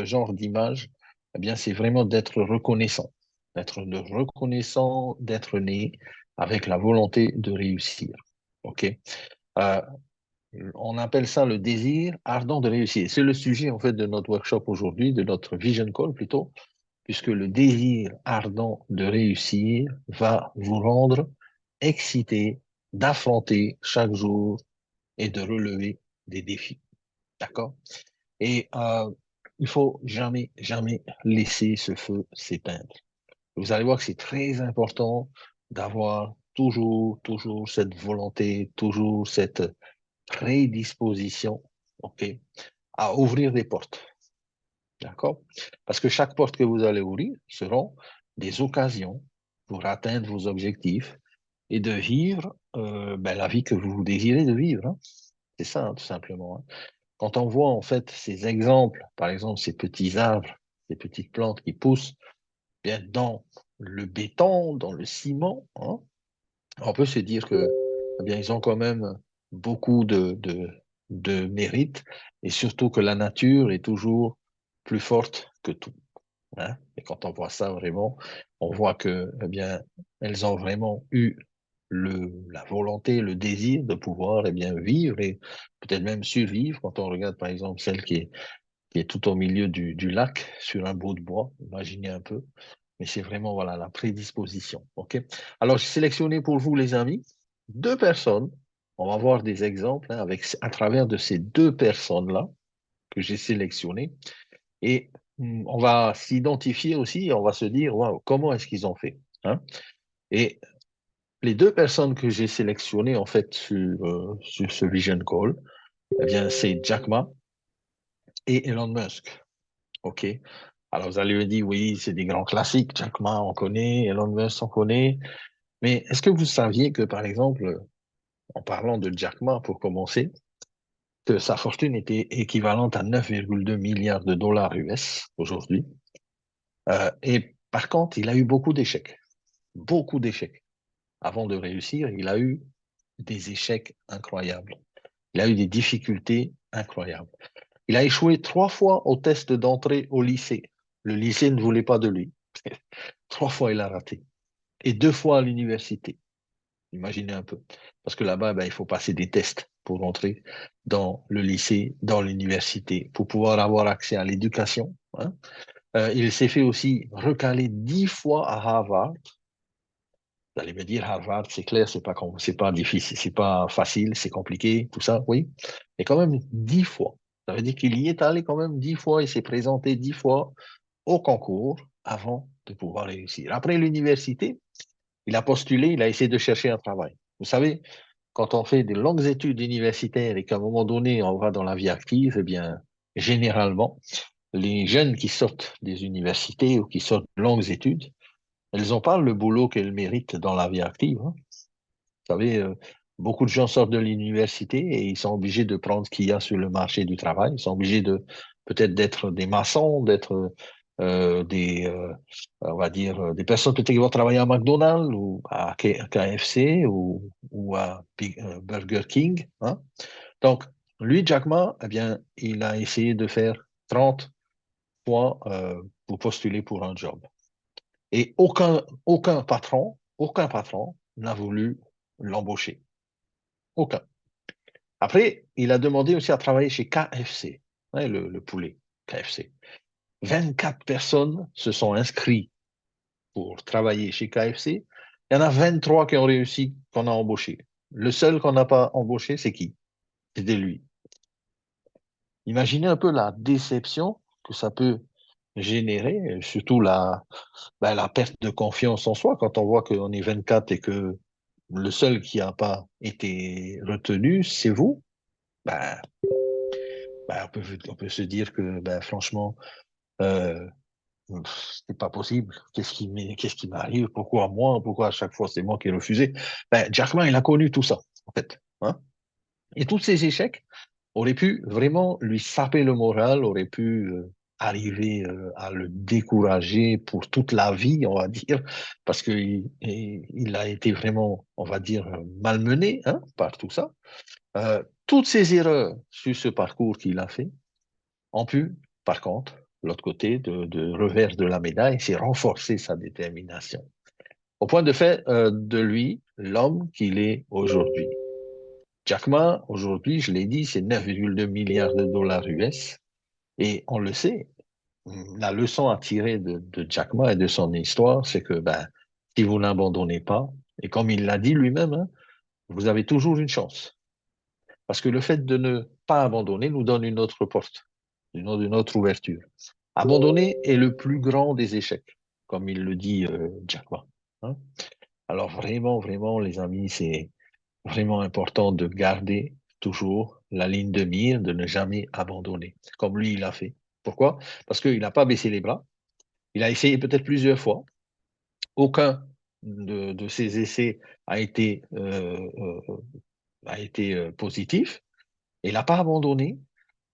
genre d'image, eh bien, c'est vraiment d'être reconnaissant. D'être né avec la volonté de réussir. OK? Euh, on appelle ça le désir ardent de réussir. C'est le sujet, en fait, de notre workshop aujourd'hui, de notre vision call plutôt, puisque le désir ardent de réussir va vous rendre excité d'affronter chaque jour et de relever des défis. D'accord? Et il faut jamais, jamais laisser ce feu s'éteindre. Vous allez voir que c'est très important d'avoir toujours, toujours cette volonté, toujours cette prédisposition, OK, à ouvrir des portes. D'accord? Parce que chaque porte que vous allez ouvrir seront des occasions pour atteindre vos objectifs et de vivre la vie que vous désirez de vivre, hein. C'est ça, hein, tout simplement, hein. Quand on voit en fait ces exemples, par exemple ces petits arbres, ces petites plantes qui poussent bien dans le béton, dans le ciment, hein, on peut se dire que eh bien, ils ont quand même beaucoup de mérite et surtout que la nature est toujours plus forte que tout, hein. Et quand on voit ça vraiment, on voit que eh bien, elles ont vraiment eu la volonté, le désir de pouvoir eh bien, vivre et peut-être même survivre. Quand on regarde par exemple celle qui est tout au milieu du lac sur un bout de bois, imaginez un peu. Mais c'est vraiment voilà, la prédisposition. OK? Alors, j'ai sélectionné pour vous, les amis, deux personnes. On va voir des exemples hein, à travers de ces deux personnes-là que j'ai sélectionnées. Et on va s'identifier aussi, on va se dire, waouh, comment est-ce qu'ils ont fait, hein? Et les deux personnes que j'ai sélectionnées, en fait, sur ce Vision Call, eh bien, c'est Jack Ma et Elon Musk. OK? Alors, vous allez me dire, oui, c'est des grands classiques. Jack Ma, on connaît. Elon Musk, on connaît. Mais est-ce que vous saviez que, par exemple, en parlant de Jack Ma, pour commencer, que sa fortune était équivalente à 9,2 milliards de dollars US aujourd'hui? Et par contre, il a eu beaucoup d'échecs. Beaucoup d'échecs. Avant de réussir, il a eu des échecs incroyables. Il a eu des difficultés incroyables. Il a échoué 3 fois au test d'entrée au lycée. Le lycée ne voulait pas de lui. 3 fois, il a raté. Et 2 fois à l'université. Imaginez un peu. Parce que là-bas, ben, il faut passer des tests pour entrer dans le lycée, dans l'université, pour pouvoir avoir accès à l'éducation, hein. Il s'est fait aussi recaler 10 fois à Harvard. Vous allez me dire, Harvard, c'est clair, c'est pas difficile, c'est pas facile, c'est compliqué, tout ça, oui. Mais quand même 10 fois. Ça veut dire qu'il y est allé quand même 10 fois, il s'est présenté 10 fois au concours avant de pouvoir réussir. Après l'université, il a postulé, il a essayé de chercher un travail. Vous savez, quand on fait des longues études universitaires et qu'à un moment donné, on va dans la vie active, eh bien, généralement, les jeunes qui sortent des universités ou qui sortent de longues études, elles n'ont pas le boulot qu'elles méritent dans la vie active, hein. Vous savez, beaucoup de gens sortent de l'université et ils sont obligés de prendre ce qu'il y a sur le marché du travail. Ils sont obligés de peut-être d'être des maçons, d'être on va dire, des personnes peut-être qui vont travailler à McDonald's ou à KFC ou à Burger King, hein. Donc, lui, Jack Ma, eh bien, il a essayé de faire 30 fois pour postuler pour un job. Et aucun patron n'a voulu l'embaucher. Aucun. Après, il a demandé aussi à travailler chez KFC, hein, le poulet, KFC. 24 personnes se sont inscrites pour travailler chez KFC. Il y en a 23 qui ont réussi, qu'on a embauché. Le seul qu'on n'a pas embauché, c'est qui? C'était lui. Imaginez un peu la déception que ça peut générer, surtout la perte de confiance en soi quand on voit qu'on est 24 et que le seul qui n'a pas été retenu, c'est vous. Ben, on peut se dire que, ben, franchement, euh, c'est pas possible. Qu'est-ce qui m'arrive? Pourquoi moi? Pourquoi à chaque fois c'est moi qui ai refusé? Ben, Jack Ma, il a connu tout ça, en fait, hein. Et tous ces échecs auraient pu vraiment lui saper le moral, auraient pu arriver à le décourager pour toute la vie, on va dire, parce qu'il a été vraiment, on va dire, malmené hein, par tout ça. Toutes ces erreurs sur ce parcours qu'il a fait ont pu, par contre, l'autre côté, de revers de la médaille, c'est renforcer sa détermination. Au point de fait de lui, l'homme qu'il est aujourd'hui. Jack Ma, aujourd'hui, je l'ai dit, c'est 9,2 milliards de dollars US. Et on le sait, la leçon à tirer de Jack Ma et de son histoire, c'est que ben, si vous n'abandonnez pas, et comme il l'a dit lui-même, hein, vous avez toujours une chance. Parce que le fait de ne pas abandonner nous donne une autre porte, une autre ouverture. Abandonner est le plus grand des échecs, comme il le dit Jack Ma. Hein. Alors vraiment, vraiment, les amis, c'est vraiment important de garder toujours la ligne de mire, de ne jamais abandonner, comme lui, il a fait. Pourquoi? Parce qu'il n'a pas baissé les bras. Il a essayé peut-être plusieurs fois. Aucun de ses essais a été positif. Il n'a pas abandonné.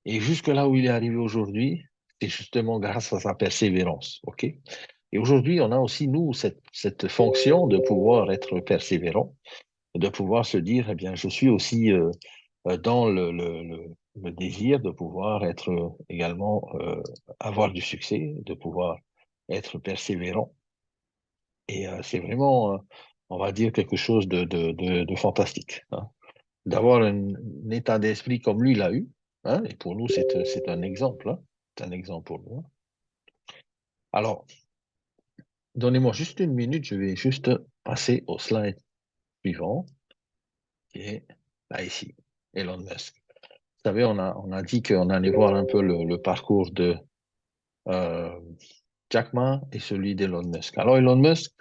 Et jusque là où il est arrivé aujourd'hui, c'est justement grâce à sa persévérance. OK? Et aujourd'hui, on a aussi, nous, cette fonction de pouvoir être persévérant, de pouvoir se dire, eh bien, je suis aussi dans le désir de pouvoir être également, avoir du succès, de pouvoir être persévérant. Et c'est vraiment, on va dire, quelque chose de fantastique. Hein. D'avoir un état d'esprit comme lui l'a eu. Hein, et pour nous, c'est un exemple. Hein. C'est un exemple pour nous. Hein. Alors, donnez-moi juste une minute, je vais juste passer au slide suivant, qui est là ici, Elon Musk. Vous savez, on a dit qu'on allait voir un peu le parcours de euh, Jack Ma et celui d'Elon Musk. Alors, Elon Musk,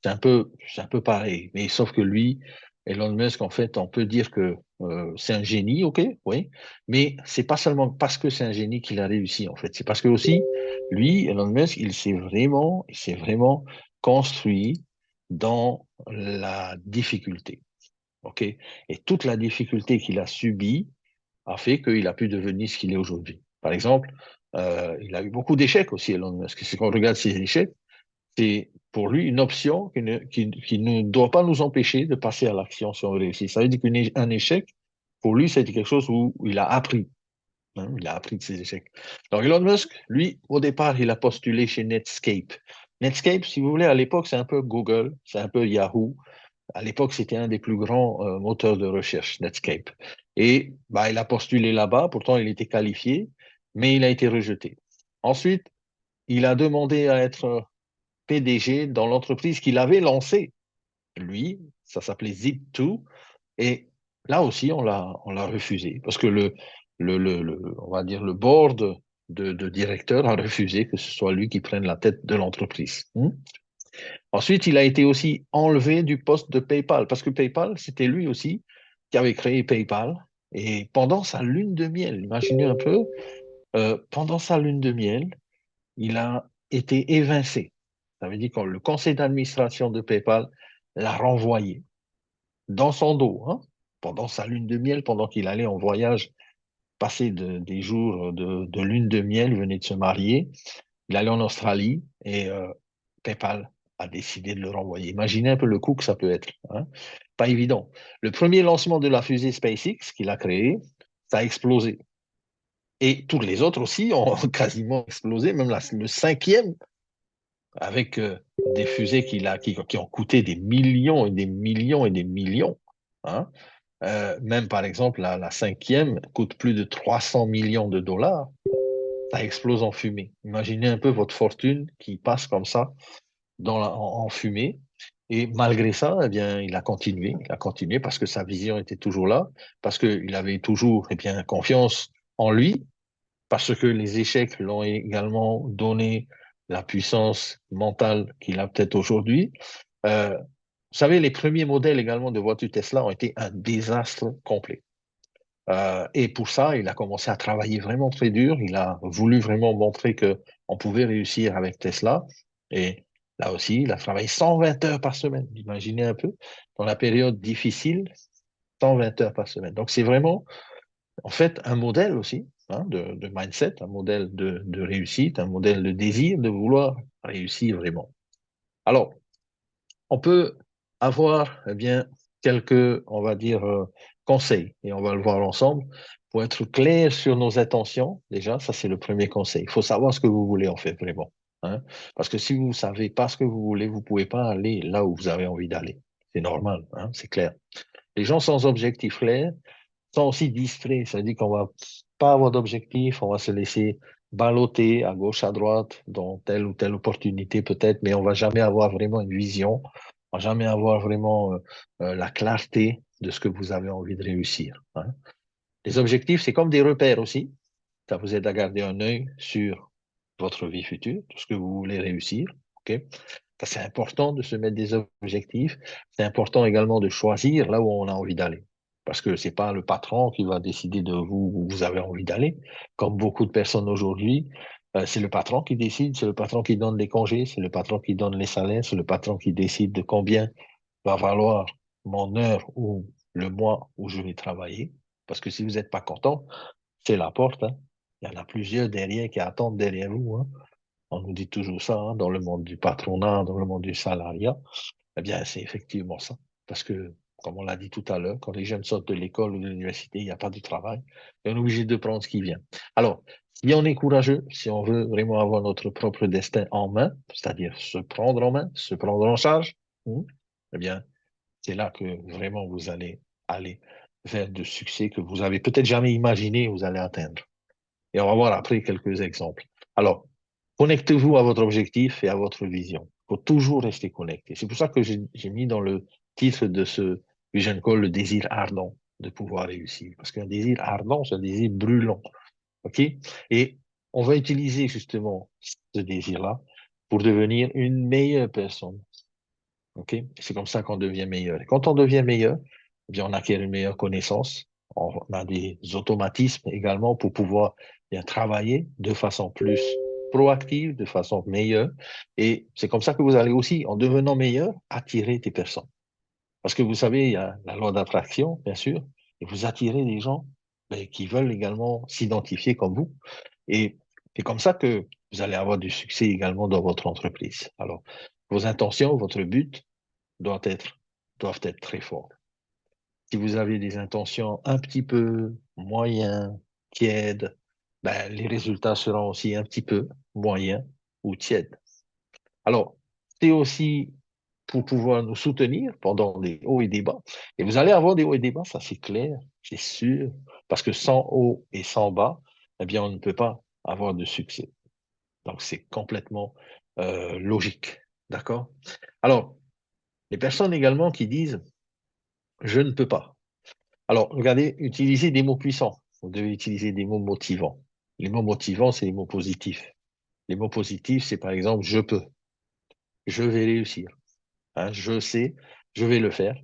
c'est un peu pareil, mais sauf que lui, Elon Musk, en fait, on peut dire que c'est un génie, ok, oui, mais c'est pas seulement parce que c'est un génie qu'il a réussi, en fait. C'est parce que aussi, lui, Elon Musk, il s'est vraiment construit dans la difficulté, ok. Et toute la difficulté qu'il a subie a fait qu'il a pu devenir ce qu'il est aujourd'hui. Par exemple, il a eu beaucoup d'échecs aussi, Elon Musk. Si on regarde ses échecs, c'est pour lui une option qui ne doit pas nous empêcher de passer à l'action si on réussit. Ça veut dire qu'un échec, pour lui, c'était quelque chose où il a appris. Hein, il a appris de ses échecs. Donc Elon Musk, lui, au départ, il a postulé chez Netscape. Netscape, si vous voulez, à l'époque, c'est un peu Google, c'est un peu Yahoo. À l'époque, c'était un des plus grands moteurs de recherche, Netscape. Et bah, il a postulé là-bas, pourtant il était qualifié, mais il a été rejeté. Ensuite, il a demandé à être PDG dans l'entreprise qu'il avait lancée. Lui, ça s'appelait Zip2. Et là aussi, on l'a refusé parce que on va dire le board de directeur a refusé que ce soit lui qui prenne la tête de l'entreprise. Ensuite, il a été aussi enlevé du poste de PayPal parce que PayPal, c'était lui aussi qui avait créé PayPal. Et pendant sa lune de miel, imaginez un peu, pendant sa lune de miel, il a été évincé. Ça veut dire que le conseil d'administration de PayPal l'a renvoyé dans son dos, hein, pendant sa lune de miel, pendant qu'il allait en voyage, passer des jours de lune de miel, il venait de se marier, il allait en Australie et PayPal a décidé de le renvoyer. Imaginez un peu le coût que ça peut être. Hein. Pas évident. Le premier lancement de la fusée SpaceX qu'il a créée, ça a explosé. Et tous les autres aussi ont quasiment explosé, même le cinquième avec des fusées qui ont coûté des millions et des millions et des millions. Hein. Même par exemple, la cinquième coûte plus de 300 millions de dollars. Ça explose en fumée. Imaginez un peu votre fortune qui passe comme ça en fumée. Et malgré ça, eh bien, il a continué parce que sa vision était toujours là, parce qu'il avait toujours eh bien, confiance en lui, parce que les échecs l'ont également donné la puissance mentale qu'il a peut-être aujourd'hui. Vous savez, les premiers modèles également de voitures Tesla ont été un désastre complet. Et pour ça, il a commencé à travailler vraiment très dur. Il a voulu vraiment montrer que on pouvait réussir avec Tesla. Et là aussi, il a travaillé 120 heures par semaine. Imaginez un peu, dans la période difficile, 120 heures par semaine. Donc, c'est vraiment en fait un modèle aussi hein, de mindset, un modèle de réussite, un modèle de désir de vouloir réussir vraiment. Alors, on peut avoir eh bien, quelques, on va dire, conseils, et on va le voir ensemble, pour être clair sur nos intentions. Déjà, ça, c'est le premier conseil. Il faut savoir ce que vous voulez, en fait, vraiment. Hein. Parce que si vous ne savez pas ce que vous voulez, vous ne pouvez pas aller là où vous avez envie d'aller. C'est normal, hein, c'est clair. Les gens sans objectif clair sont aussi distraits. Ça veut dire qu'on va pas avoir d'objectif, on va se laisser balloter à gauche, à droite, dans telle ou telle opportunité peut-être, mais on va jamais avoir vraiment une vision, on va jamais avoir vraiment la clarté de ce que vous avez envie de réussir. Hein. Les objectifs, c'est comme des repères aussi. Ça vous aide à garder un œil sur votre vie future, tout ce que vous voulez réussir. OK? Ça, c'est important de se mettre des objectifs. C'est important également de choisir là où on a envie d'aller. Parce que c'est pas le patron qui va décider de vous où vous avez envie d'aller. Comme beaucoup de personnes aujourd'hui, c'est le patron qui décide, c'est le patron qui donne les congés, c'est le patron qui donne les salaires, c'est le patron qui décide de combien va valoir mon heure ou le mois où je vais travailler. Parce que si vous n'êtes pas content, c'est la porte. Hein. Il y en a plusieurs derrière qui attendent derrière vous. Hein. On nous dit toujours ça hein, dans le monde du patronat, dans le monde du salariat. Eh bien, c'est effectivement ça. Parce que, comme on l'a dit tout à l'heure, quand les jeunes sortent de l'école ou de l'université, il n'y a pas de travail. Et on est obligé de prendre ce qui vient. Alors, si on est courageux, si on veut vraiment avoir notre propre destin en main, c'est-à-dire se prendre en main, se prendre en charge, eh bien, c'est là que vraiment vous allez aller vers de succès que vous avez peut-être jamais imaginé vous allez atteindre. Et on va voir après quelques exemples. Alors, connectez-vous à votre objectif et à votre vision. Il faut toujours rester connecté. C'est pour ça que j'ai mis dans le titre de ce Vision Call le désir ardent de pouvoir réussir. Parce qu'un désir ardent, c'est un désir brûlant. OK? Et on va utiliser justement ce désir-là pour devenir une meilleure personne. OK? C'est comme ça qu'on devient meilleur. Et quand on devient meilleur, eh bien, on acquiert une meilleure connaissance. On a des automatismes également pour pouvoir bien travailler de façon plus proactive, de façon meilleure. Et c'est comme ça que vous allez aussi, en devenant meilleur, attirer des personnes. Parce que vous savez, il y a la loi d'attraction, bien sûr, et vous attirez des gens ben, qui veulent également s'identifier comme vous. Et c'est comme ça que vous allez avoir du succès également dans votre entreprise. Alors, vos intentions, votre but, doivent être, doivent être très fortes. Si vous avez des intentions un petit peu moyens, tièdes, ben, les résultats seront aussi un petit peu moyens ou tièdes. Alors, c'est aussi pour pouvoir nous soutenir pendant des hauts et des bas. Et vous allez avoir des hauts et des bas, ça c'est clair, c'est sûr, parce que sans haut et sans bas, eh bien, on ne peut pas avoir de succès. Donc, c'est complètement logique. D'accord? Alors, les personnes également qui disent je ne peux pas. Alors, regardez, utilisez des mots puissants. Vous devez utiliser des mots motivants. Les mots motivants, c'est les mots positifs. Les mots positifs, c'est par exemple, je peux, je vais réussir, hein, je sais, je vais le faire,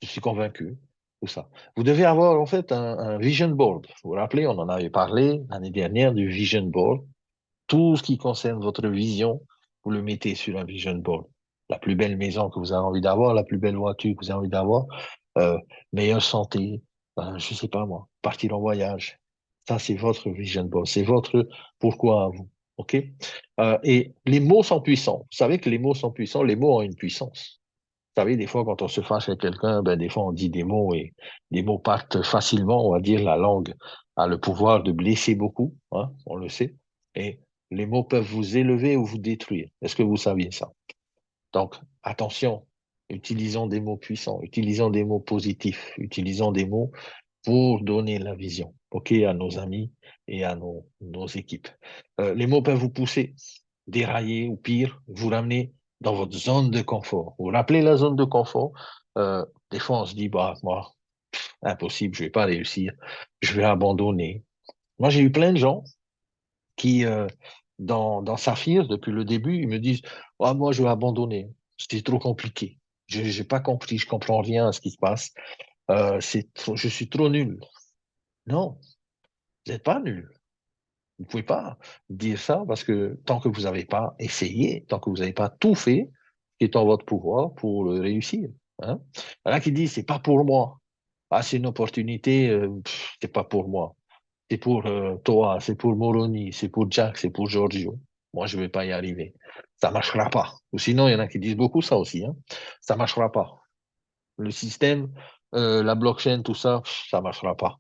je suis convaincu, tout ça. Vous devez avoir en fait un vision board. Vous vous rappelez, on en avait parlé l'année dernière du vision board. Tout ce qui concerne votre vision, vous le mettez sur un vision board. La plus belle maison que vous avez envie d'avoir, la plus belle voiture que vous avez envie d'avoir, euh, meilleure santé, je sais pas moi, partir en voyage. Ça, c'est votre vision board, c'est votre pourquoi à vous. OK? Et les mots sont puissants. Vous savez que les mots sont puissants, les mots ont une puissance. Vous savez, des fois, quand on se fâche avec quelqu'un, ben, des fois, on dit des mots et des mots partent facilement. On va dire la langue a le pouvoir de blesser beaucoup, hein, on le sait. Et les mots peuvent vous élever ou vous détruire. Est-ce que vous saviez ça? Donc, attention, utilisons des mots puissants, utilisons des mots positifs, utilisons des mots pour donner la vision, OK, à nos amis et à nos équipes. Les mots peuvent vous pousser, dérailler ou pire, vous ramener dans votre zone de confort. Vous vous rappelez la zone de confort? Des fois, on se dit, bah, moi, impossible, je vais pas réussir, je vais abandonner. Moi, j'ai eu plein de gens qui, dans Saphir, depuis le début, ils me disent, ah, moi, je vais abandonner, c'est trop compliqué. Je n'ai pas compris, je comprends rien à ce qui se passe. Je suis trop nul. Non, vous n'êtes pas nul. Vous ne pouvez pas dire ça parce que tant que vous n'avez pas essayé, tant que vous n'avez pas tout fait, qui est en votre pouvoir pour le réussir. Hein. Il y en a qui disent, c'est pas pour moi. Ah, c'est une opportunité, c'est pas pour moi. C'est pour toi, c'est pour Moroni, c'est pour Jack, c'est pour Giorgio. Moi, je vais pas y arriver. Ça marchera pas. Ou sinon, il y en a qui disent beaucoup ça aussi. Hein. Ça marchera pas. Le système, la blockchain, tout ça, ça marchera pas.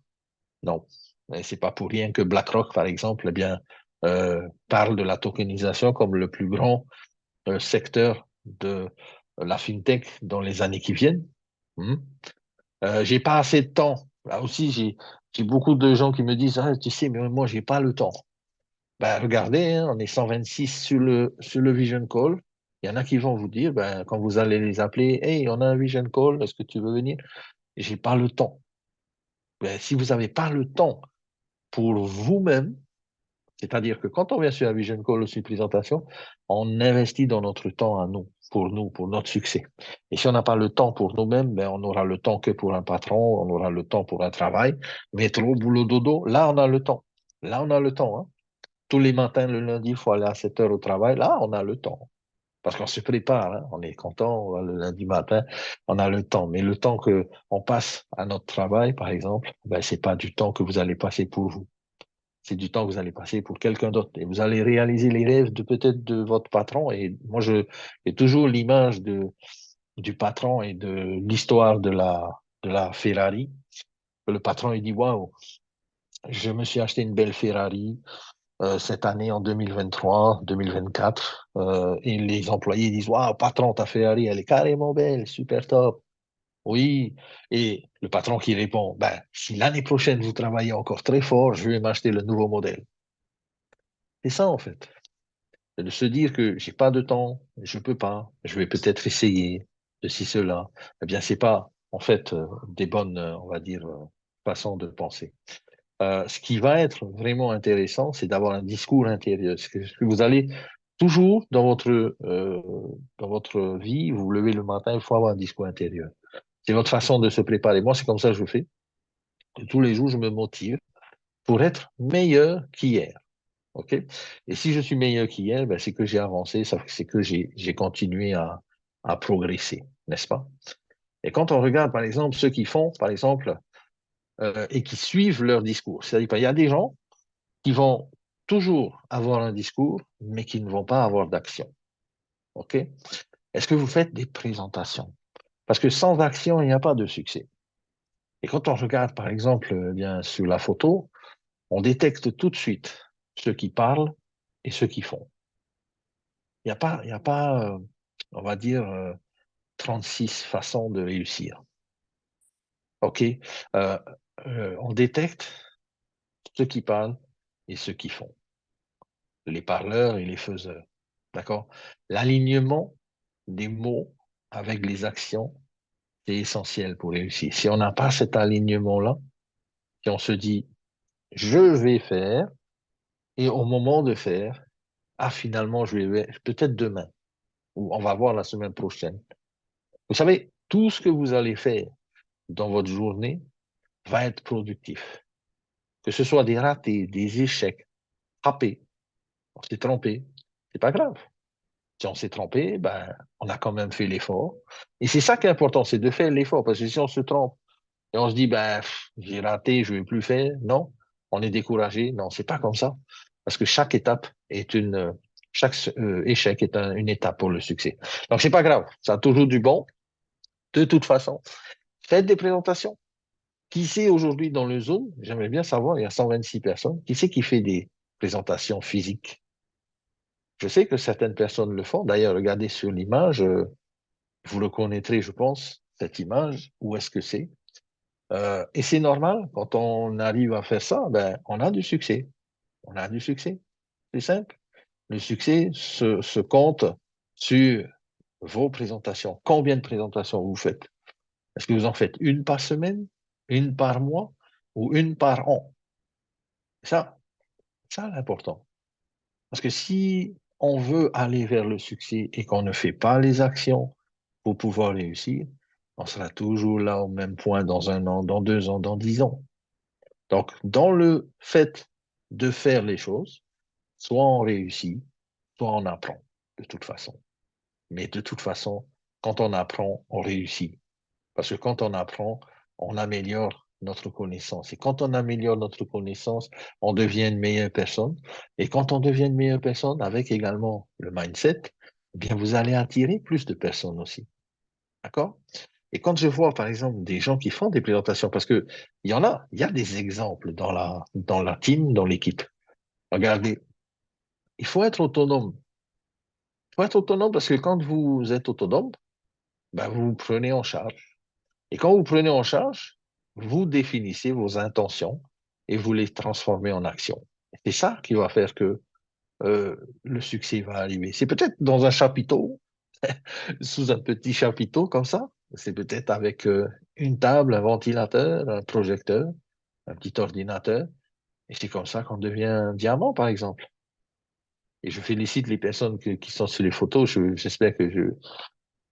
Non. Et c'est pas pour rien que BlackRock, par exemple, eh bien, parle de la tokenisation comme le plus grand secteur de la fintech dans les années qui viennent. Hmm. J'ai pas assez de temps. Là aussi, j'ai beaucoup de gens qui me disent, ah, tu sais, mais moi, j'ai pas le temps. Ben, regardez, hein, on est 126 sur le Vision Call. Il y en a qui vont vous dire, ben, quand vous allez les appeler, hey, on a un Vision Call, est-ce que tu veux venir? J'ai pas le temps. Ben, si vous n'avez pas le temps pour vous-même, c'est-à-dire que quand on vient sur un Vision Call ou sur une présentation, on investit dans notre temps à nous, pour notre succès. Et si on n'a pas le temps pour nous-mêmes, ben, on aura le temps que pour un patron, on aura le temps pour un travail. Métro, boulot, dodo, là, on a le temps. Là, on a le temps, hein. Tous les matins, le lundi, il faut aller à 7 heures au travail. Là, on a le temps. Parce qu'on se prépare, hein. On est content, on va le lundi matin, on a le temps. Mais le temps que on passe à notre travail, par exemple, ben, c'est pas du temps que vous allez passer pour vous. C'est du temps que vous allez passer pour quelqu'un d'autre. Et vous allez réaliser les rêves de peut-être de votre patron. Et moi, j'ai toujours l'image du patron et de l'histoire de la Ferrari. Le patron, il dit, waouh, je me suis acheté une belle Ferrari cette année en 2023, 2024. Et les employés disent, waouh, patron, ta Ferrari, elle est carrément belle, super top. Oui. Et le patron qui répond, ben, si l'année prochaine vous travaillez encore très fort, je vais m'acheter le nouveau modèle. C'est ça, en fait. C'est de se dire que j'ai pas de temps, je peux pas, je vais peut-être essayer de ci, cela. Eh bien, c'est pas, en fait, des bonnes, on va dire, façons de penser. Ce qui va être vraiment intéressant, c'est d'avoir un discours intérieur. Ce que vous allez toujours dans votre vie, vous vous levez le matin, il faut avoir un discours intérieur. C'est votre façon de se préparer. Moi, c'est comme ça que je fais. Tous les jours, je me motive pour être meilleur qu'hier. OK? Et si je suis meilleur qu'hier, ben, c'est que j'ai avancé, c'est que j'ai continué à progresser, n'est-ce pas? Et quand on regarde, par exemple, ceux qui font, par exemple, et qui suivent leur discours, c'est-à-dire qu'il y a des gens qui vont toujours avoir un discours, mais qui ne vont pas avoir d'action. OK? Est-ce que vous faites des présentations? Parce que sans action, il n'y a pas de succès. Et quand on regarde, par exemple, bien sur la photo, on détecte tout de suite ceux qui parlent et ceux qui font. Il y a pas on va dire, 36 façons de réussir. OK? Euh, on détecte ceux qui parlent et ceux qui font, les parleurs et les faiseurs. D'accord? L'alignement des mots avec les actions, c'est essentiel pour réussir. Si on n'a pas cet alignement-là, si on se dit, je vais faire, et au moment de faire, ah, finalement, je vais, peut-être demain, ou on va voir la semaine prochaine. Vous savez, tout ce que vous allez faire dans votre journée va être productif. Que ce soit des ratés, des échecs, frappés, on s'est trompé, c'est pas grave. Si on s'est trompé, ben, on a quand même fait l'effort. Et c'est ça qui est important, c'est de faire l'effort. Parce que si on se trompe et on se dit, ben, j'ai raté, je ne vais plus faire, non, on est découragé. Non, c'est pas comme ça. Parce que chaque étape est chaque échec est une étape pour le succès. Donc, c'est pas grave. Ça a toujours du bon. De toute façon, faites des présentations. Qui c'est aujourd'hui dans le Zoom? J'aimerais bien savoir, il y a 126 personnes. Qui c'est qui fait des présentations physiques? Je sais que certaines personnes le font. D'ailleurs, regardez sur l'image, vous reconnaîtrez, je pense, cette image. Où est-ce que c'est? Et c'est normal, quand on arrive à faire ça, ben, on a du succès. On a du succès. C'est simple. Le succès se compte sur vos présentations. Combien de présentations vous faites? Est-ce que vous en faites une par semaine, une par mois ou une par an? Ça, ça l'important. Parce que si on veut aller vers le succès et qu'on ne fait pas les actions pour pouvoir réussir, on sera toujours là au même point dans un an, dans 2 ans, dans 10 ans. Donc, dans le fait de faire les choses, soit on réussit, soit on apprend, de toute façon. Mais de toute façon, quand on apprend, on réussit. Parce que quand on apprend, on améliore notre connaissance. Et quand on améliore notre connaissance, on devient une meilleure personne. Et quand on devient une meilleure personne, avec également le mindset, eh bien, vous allez attirer plus de personnes aussi. D'accord? Et quand je vois, par exemple, des gens qui font des présentations, parce que il y a des exemples dans la team, dans l'équipe. Regardez, il faut être autonome. Il faut être autonome parce que quand vous êtes autonome, ben, vous vous prenez en charge. Et quand vous prenez en charge, vous définissez vos intentions et vous les transformez en action. C'est ça qui va faire que le succès va arriver. C'est peut-être dans un chapiteau, sous un petit chapiteau comme ça. C'est peut-être avec une table, un ventilateur, un projecteur, un petit ordinateur. Et c'est comme ça qu'on devient un diamant, par exemple. Et je félicite les personnes qui sont sur les photos. J'espère que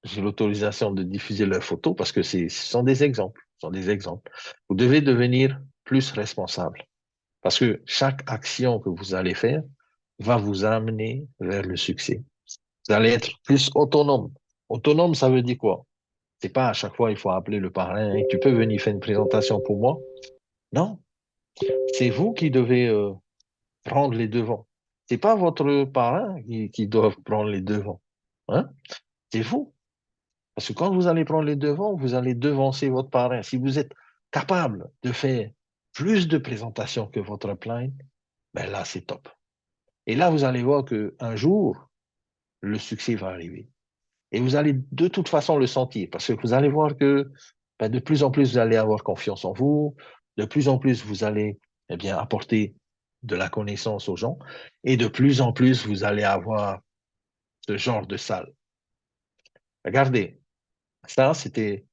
j'ai l'autorisation de diffuser leurs photos parce que ce sont des exemples. Ce sont des exemples. Vous devez devenir plus responsable parce que chaque action que vous allez faire va vous amener vers le succès. Vous allez être plus autonome. Autonome, ça veut dire quoi? C'est pas à chaque fois il faut appeler le parrain et tu peux venir faire une présentation pour moi. Non, c'est vous qui devez prendre les devants. C'est pas votre parrain qui doit prendre les devants. Hein? C'est vous. Parce que quand vous allez prendre les devants, vous allez devancer votre parrain. Si vous êtes capable de faire plus de présentations que votre upline, ben là, c'est top. Et là, vous allez voir que un jour, le succès va arriver. Et vous allez de toute façon le sentir, parce que vous allez voir que ben, de plus en plus, vous allez avoir confiance en vous, de plus en plus, vous allez eh bien, apporter de la connaissance aux gens, et de plus en plus, vous allez avoir ce genre de salle. Regardez, ça, c'était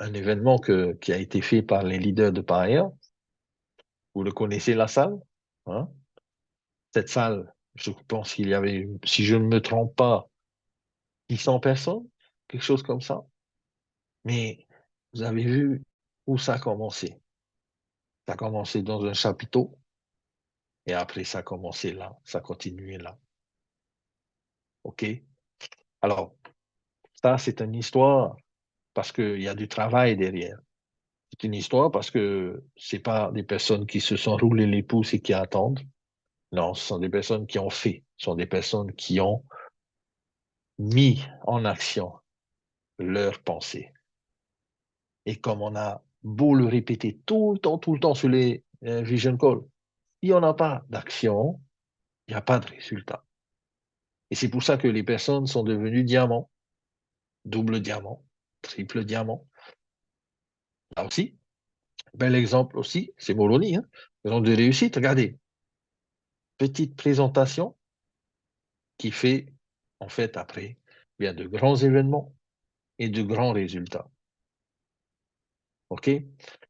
un événement qui a été fait par les leaders de Paris. Vous le connaissez, la salle? Hein? Cette salle, je pense qu'il y avait, si je ne me trompe pas, 600 personnes, quelque chose comme ça. Mais vous avez vu où ça a commencé. Ça a commencé dans un chapiteau et après ça a commencé là, ça a continué là. OK? Alors, ça, c'est une histoire parce qu'il y a du travail derrière. C'est une histoire parce que c'est pas des personnes qui se sont roulées les pouces et qui attendent. Non, ce sont des personnes qui ont fait. Ce sont des personnes qui ont mis en action leurs pensées. Et comme on a beau le répéter tout le temps sur les vision calls, il n'y en a pas d'action, il n'y a pas de résultat. Et c'est pour ça que les personnes sont devenues diamants, double diamant, triple diamant. Là aussi, bel exemple aussi, c'est Moroni, hein, exemple de réussite. Regardez, petite présentation qui fait, en fait, après, il y a de grands événements et de grands résultats. OK?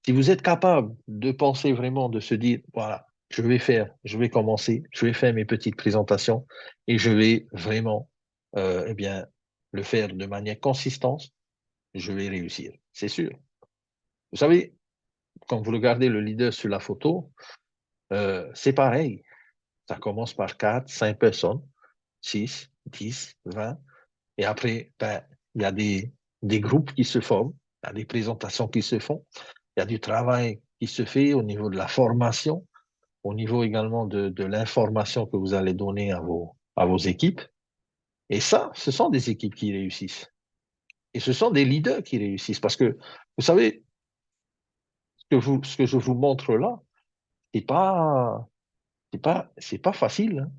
Si vous êtes capable de penser vraiment, de se dire, voilà, je vais commencer, je vais faire mes petites présentations et je vais vraiment, eh bien, le faire de manière consistante, je vais réussir. C'est sûr. Vous savez, quand vous regardez le leader sur la photo, c'est pareil. Ça commence par 4, 5 personnes, 6, 10, 20. Et après, ben, il y a des groupes qui se forment, il y a des présentations qui se font, il y a du travail qui se fait au niveau de la formation, au niveau également de l'information que vous allez donner à vos équipes. Et ça, ce sont des équipes qui réussissent. Et ce sont des leaders qui réussissent. Parce que, vous savez, ce que je vous montre là, c'est pas facile. Hein.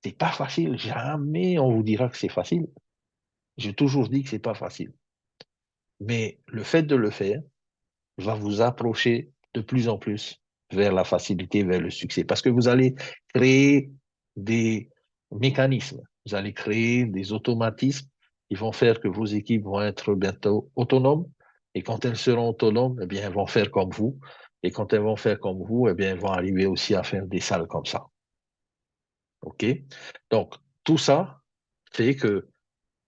C'est pas facile. Jamais on vous dira que c'est facile. J'ai toujours dit que c'est pas facile. Mais le fait de le faire va vous approcher de plus en plus vers la facilité, vers le succès. Parce que vous allez créer des mécanismes, vous allez créer des automatismes qui vont faire que vos équipes vont être bientôt autonomes. Et quand elles seront autonomes, eh bien, elles vont faire comme vous. Et quand elles vont faire comme vous, eh bien, elles vont arriver aussi à faire des salles comme ça. OK? Donc, tout ça fait que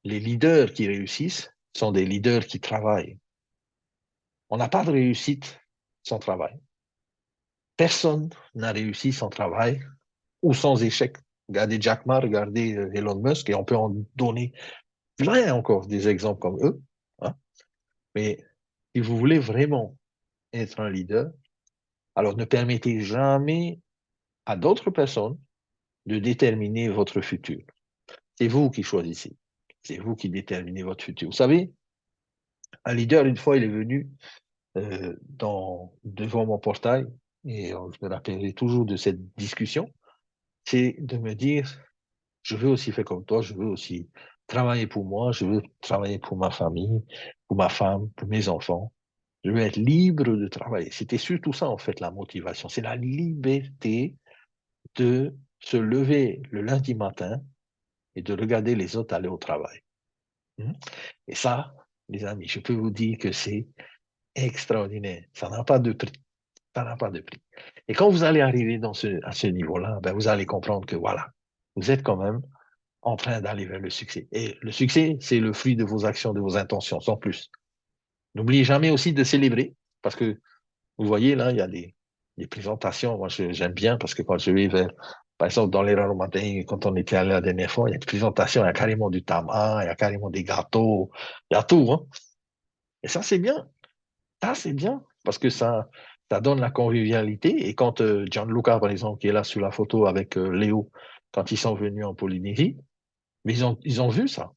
les leaders qui réussissent sont des leaders qui travaillent. On n'a pas de réussite sans travail. Personne n'a réussi sans travail ou sans échec. Regardez Jack Ma, regardez Elon Musk, et on peut en donner plein encore des exemples comme eux. Hein. Mais si vous voulez vraiment être un leader, alors ne permettez jamais à d'autres personnes de déterminer votre futur. C'est vous qui choisissez. C'est vous qui déterminez votre futur. Vous savez, Un leader, une fois, il est venu devant mon portail, et je me rappellerai toujours de cette discussion, c'est de me dire, je veux aussi faire comme toi, je veux aussi travailler pour moi, je veux travailler pour ma famille, pour ma femme, pour mes enfants. Je veux être libre de travailler. C'était surtout ça, en fait, la motivation. C'est la liberté de se lever le lundi matin et de regarder les autres aller au travail. Hmm. Et ça, les amis, je peux vous dire que c'est extraordinaire. Ça n'a pas de prix. Ça n'a pas de prix. Et quand vous allez arriver à ce niveau-là, ben, vous allez comprendre que voilà, vous êtes quand même en train d'aller vers le succès. Et le succès, c'est le fruit de vos actions, de vos intentions, sans plus. N'oubliez jamais aussi de célébrer, parce que vous voyez, là, il y a des présentations. Moi, j'aime bien parce que quand je vais vers, par exemple, dans les matin, quand on était allé la dernière fois, il y a des présentations, il y a carrément du tamas, il y a carrément des gâteaux, il y a tout, hein. Et ça, c'est bien. Ça, c'est bien parce que ça donne la convivialité. Et quand Gianluca, par exemple, qui est là sur la photo avec Léo, quand ils sont venus en Polynésie, mais ils ont vu ça.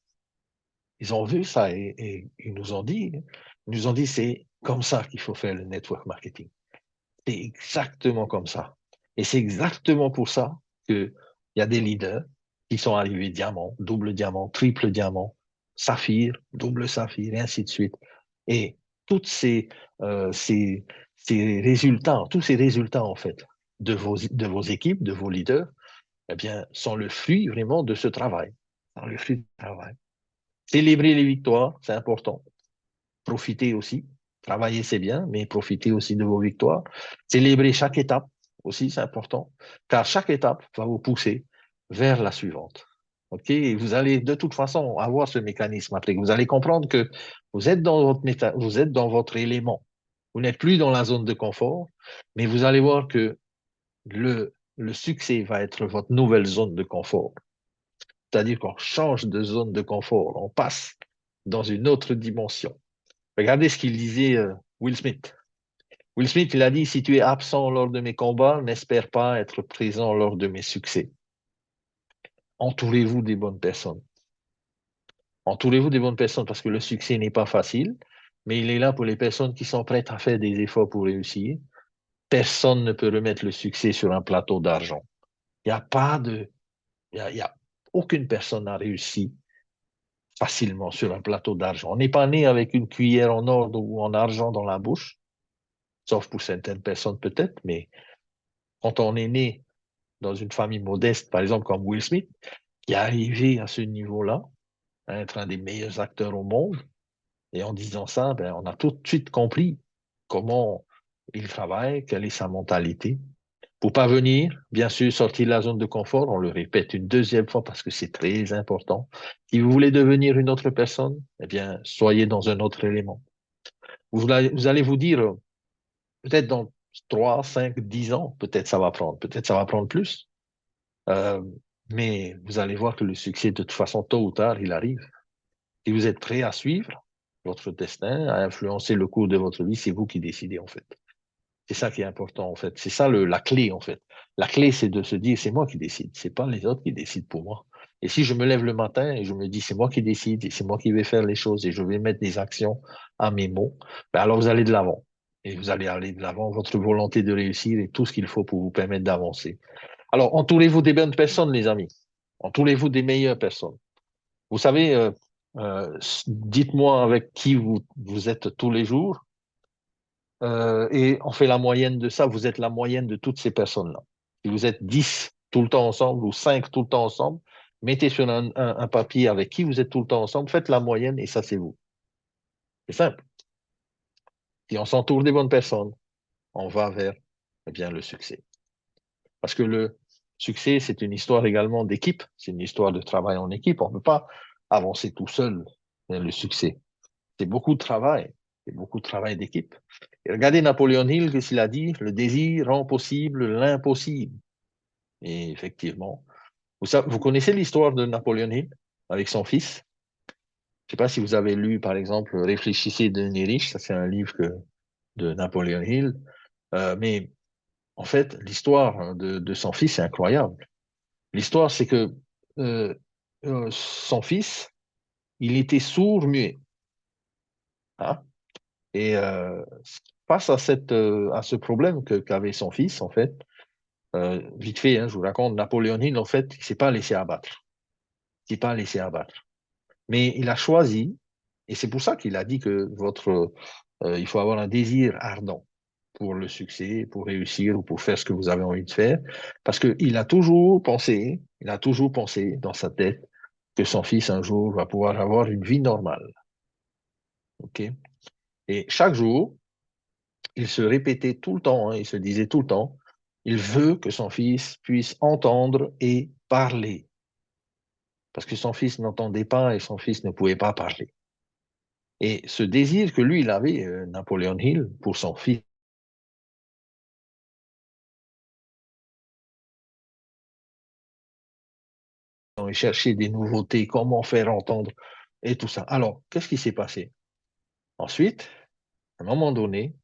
Ils ont vu ça et ils nous ont dit, c'est comme ça qu'il faut faire le network marketing. C'est exactement comme ça. Et c'est exactement pour ça qu'il y a des leaders qui sont arrivés diamant, double diamant, triple diamant, saphir, double saphir, et ainsi de suite. Et toutes ces résultats, tous ces résultats, en fait, de vos équipes, de vos leaders, eh bien, sont le fruit vraiment de ce travail. Sont le fruit du travail. Célébrer les victoires, c'est important. Profitez aussi. Travailler, c'est bien, mais profitez aussi de vos victoires. Célébrer chaque étape aussi, c'est important, car chaque étape va vous pousser vers la suivante. OK? Et vous allez de toute façon avoir ce mécanisme après. Vous allez comprendre que vous êtes dans vous êtes dans votre élément. Vous n'êtes plus dans la zone de confort, mais vous allez voir que le succès va être votre nouvelle zone de confort. C'est-à-dire qu'on change de zone de confort, on passe dans une autre dimension. Regardez ce qu'il disait Will Smith. Will Smith, il a dit, si tu es absent lors de mes combats, n'espère pas être présent lors de mes succès. Entourez-vous des bonnes personnes. Entourez-vous des bonnes personnes parce que le succès n'est pas facile, mais il est là pour les personnes qui sont prêtes à faire des efforts pour réussir. Personne ne peut remettre le succès sur un plateau d'argent. Il n'y a pas de, il y a aucune personne n'a réussi facilement sur un plateau d'argent. On n'est pas né avec une cuillère en or ou en argent dans la bouche, sauf pour certaines personnes peut-être, mais quand on est né dans une famille modeste, par exemple comme Will Smith, qui est arrivé à ce niveau-là, à être un des meilleurs acteurs au monde, et en disant ça, ben, on a tout de suite compris comment il travaille, quelle est sa mentalité. Pour parvenir, bien sûr, sortir de la zone de confort, on le répète une deuxième fois parce que c'est très important. Si vous voulez devenir une autre personne, eh bien, soyez dans un autre élément. Vous allez vous dire, peut-être dans 3, 5, 10 ans, peut-être ça va prendre plus. Euh, mais vous allez voir que le succès, de toute façon, tôt ou tard, il arrive. Si vous êtes prêt à suivre votre destin, à influencer le cours de votre vie, c'est vous qui décidez, en fait. C'est ça qui est important, en fait. C'est ça la clé, en fait. La clé, c'est de se dire, c'est moi qui décide. C'est pas les autres qui décident pour moi. Et si je me lève le matin et je me dis, c'est moi qui décide et c'est moi qui vais faire les choses et je vais mettre des actions à mes mots, ben alors vous allez de l'avant. Et vous allez aller de l'avant, votre volonté de réussir et tout ce qu'il faut pour vous permettre d'avancer. Alors, entourez-vous des bonnes personnes, les amis. Entourez-vous des meilleures personnes. Vous savez, dites-moi avec qui vous êtes tous les jours et on fait la moyenne de ça. Vous êtes la moyenne de toutes ces personnes-là. Si vous êtes 10 tout le temps ensemble ou 5 tout le temps ensemble, mettez sur un papier avec qui vous êtes tout le temps ensemble, faites la moyenne et ça, c'est vous. C'est simple. Si on s'entoure des bonnes personnes, on va vers eh bien, le succès. Parce que le succès, c'est une histoire également d'équipe, c'est une histoire de travail en équipe. On ne peut pas avancer tout seul vers le succès. C'est beaucoup de travail, c'est beaucoup de travail d'équipe. Et regardez Napoléon Hill, qu'est-ce qu'il a dit? Le désir rend possible l'impossible. Et effectivement, vous connaissez l'histoire de Napoléon Hill avec son fils? Je ne sais pas si vous avez lu, par exemple, Réfléchissez, devenez riche. Ça, c'est un livre de Napoléon Hill. Mais en fait, l'histoire de son fils est incroyable. L'histoire, c'est que son fils, il était sourd-muet. hein. Et face à ce problème qu'avait son fils, en fait, vite fait, hein, je vous raconte, Napoléon Hill, en fait, il s'est pas laissé abattre. Il s'est pas laissé abattre. Mais il a choisi, et c'est pour ça qu'il a dit que il faut avoir un désir ardent pour le succès, pour réussir ou pour faire ce que vous avez envie de faire, parce il a toujours pensé dans sa tête que son fils un jour va pouvoir avoir une vie normale. Ok? Et chaque jour, il se répétait tout le temps, hein, il se disait tout le temps, il veut que son fils puisse entendre et parler, parce que son fils n'entendait pas et son fils ne pouvait pas parler. Et ce désir que lui, il avait, Napoléon Hill, pour son fils, il cherchait des nouveautés, comment faire entendre et tout ça. Alors, qu'est-ce qui s'est passé? Ensuite, à un moment donné,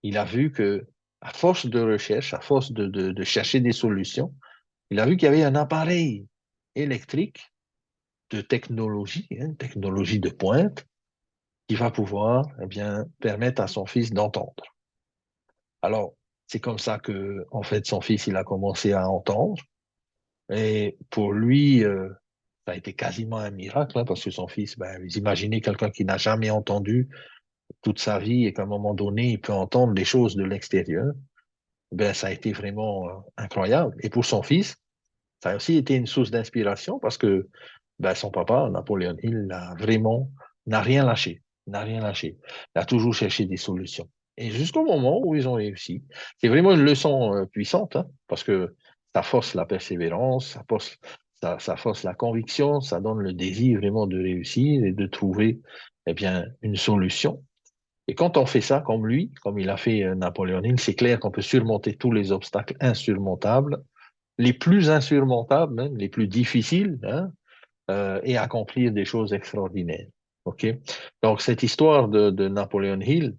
il a vu que, à force de recherche, à force de chercher des solutions, il a vu qu'il y avait un appareil électrique de technologie, hein, technologie de pointe, qui va pouvoir, eh bien, permettre à son fils d'entendre. Alors, c'est comme ça que, en fait, son fils, il a commencé à entendre. Et pour lui, ça a été quasiment un miracle, hein, parce que son fils, ben, vous imaginez quelqu'un qui n'a jamais entendu toute sa vie et qu'à un moment donné, il peut entendre des choses de l'extérieur. Ben, ça a été vraiment incroyable. Et pour son fils, ça a aussi été une source d'inspiration parce que ben, son papa, Napoléon Hill, n'a rien lâché, n'a rien lâché. Il a toujours cherché des solutions. Et jusqu'au moment où ils ont réussi. C'est vraiment une leçon puissante, hein, parce que ça force la persévérance, ça force la conviction, ça donne le désir vraiment de réussir et de trouver, eh bien, une solution. Et quand on fait ça, comme lui, comme il a fait Napoléon Hill, c'est clair qu'on peut surmonter tous les obstacles insurmontables, les plus insurmontables, même les plus difficiles, hein, et accomplir des choses extraordinaires. OK? Donc, cette histoire de Napoléon Hill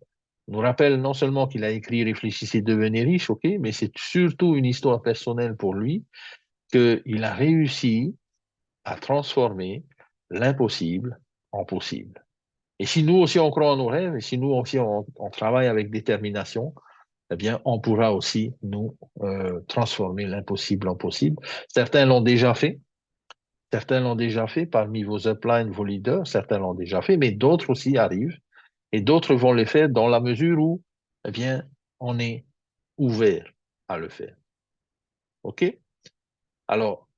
nous rappelle non seulement qu'il a écrit Réfléchissez, devenez riche, OK, mais c'est surtout une histoire personnelle pour lui, qu'il a réussi à transformer l'impossible en possible. Et si nous aussi on croit en nos rêves, et si nous aussi on travaille avec détermination, eh bien, on pourra aussi nous transformer l'impossible en possible. Certains l'ont déjà fait, certains l'ont déjà fait parmi vos uplines, vos leaders, certains l'ont déjà fait, mais d'autres aussi arrivent et d'autres vont le faire dans la mesure où, eh bien, on est ouvert à le faire. OK? Alors,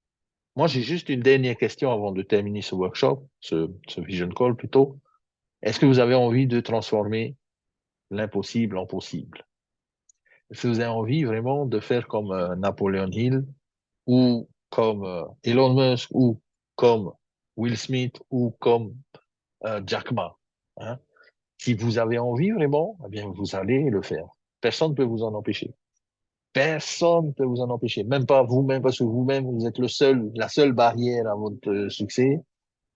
moi, j'ai juste une dernière question avant de terminer ce workshop, ce vision call plutôt. Est-ce que vous avez envie de transformer l'impossible en possible? Est-ce que vous avez envie vraiment de faire comme Napoleon Hill ou comme Elon Musk ou comme Will Smith ou comme Jack Ma, hein? Si vous avez envie vraiment, eh bien, vous allez le faire. Personne ne peut vous en empêcher. Personne ne peut vous en empêcher. Même pas vous-même, parce que vous-même, vous êtes la seule barrière à votre succès.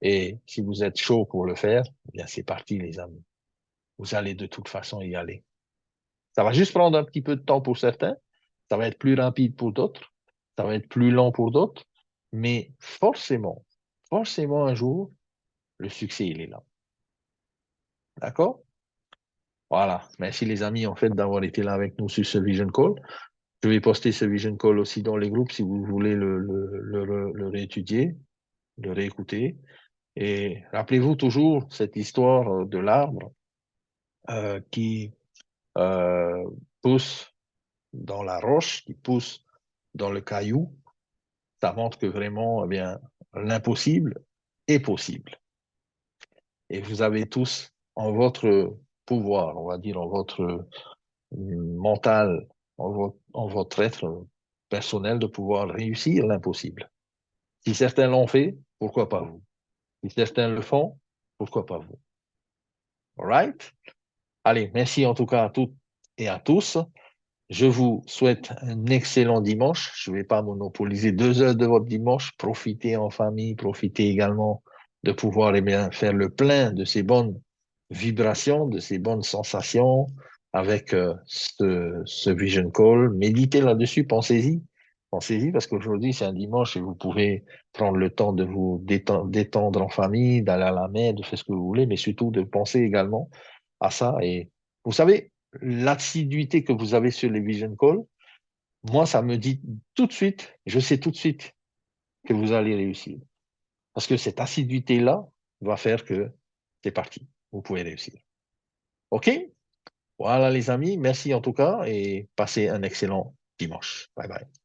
Et si vous êtes chaud pour le faire, eh bien, c'est parti, les amis. Vous allez de toute façon y aller. Ça va juste prendre un petit peu de temps pour certains. Ça va être plus rapide pour d'autres. Ça va être plus lent pour d'autres. Mais forcément, un jour, le succès, il est là. D'accord? Voilà. Merci les amis, en fait, d'avoir été là avec nous sur ce Vision Call. Je vais poster ce Vision Call aussi dans les groupes si vous voulez le réétudier, le réécouter. Et rappelez-vous toujours cette histoire de l'arbre qui euh, pousse dans la roche, qui pousse dans le caillou. Ça montre que vraiment, eh bien, l'impossible est possible. Et vous avez tous en votre pouvoir, on va dire, en votre mental, en votre être personnel de pouvoir réussir l'impossible. Si certains l'ont fait, pourquoi pas vous? Si certains le font, pourquoi pas vous? All right? Allez, merci en tout cas à toutes et à tous. Je vous souhaite un excellent dimanche. Je ne vais pas monopoliser 2 heures de votre dimanche. Profitez en famille, profitez également de pouvoir eh bien, faire le plein de ces bonnes vibrations, de ces bonnes sensations avec ce Vision Call. Méditez là-dessus, pensez-y. Pensez-y parce qu'aujourd'hui, c'est un dimanche et vous pouvez prendre le temps de vous détendre en famille, d'aller à la mer, de faire ce que vous voulez, mais surtout de penser également à ça. Et vous savez, l'assiduité que vous avez sur les vision calls, moi, ça me dit tout de suite, je sais tout de suite que vous allez réussir. Parce que cette assiduité-là va faire que c'est parti. Vous pouvez réussir. OK? Voilà, les amis. Merci en tout cas et passez un excellent dimanche. Bye bye.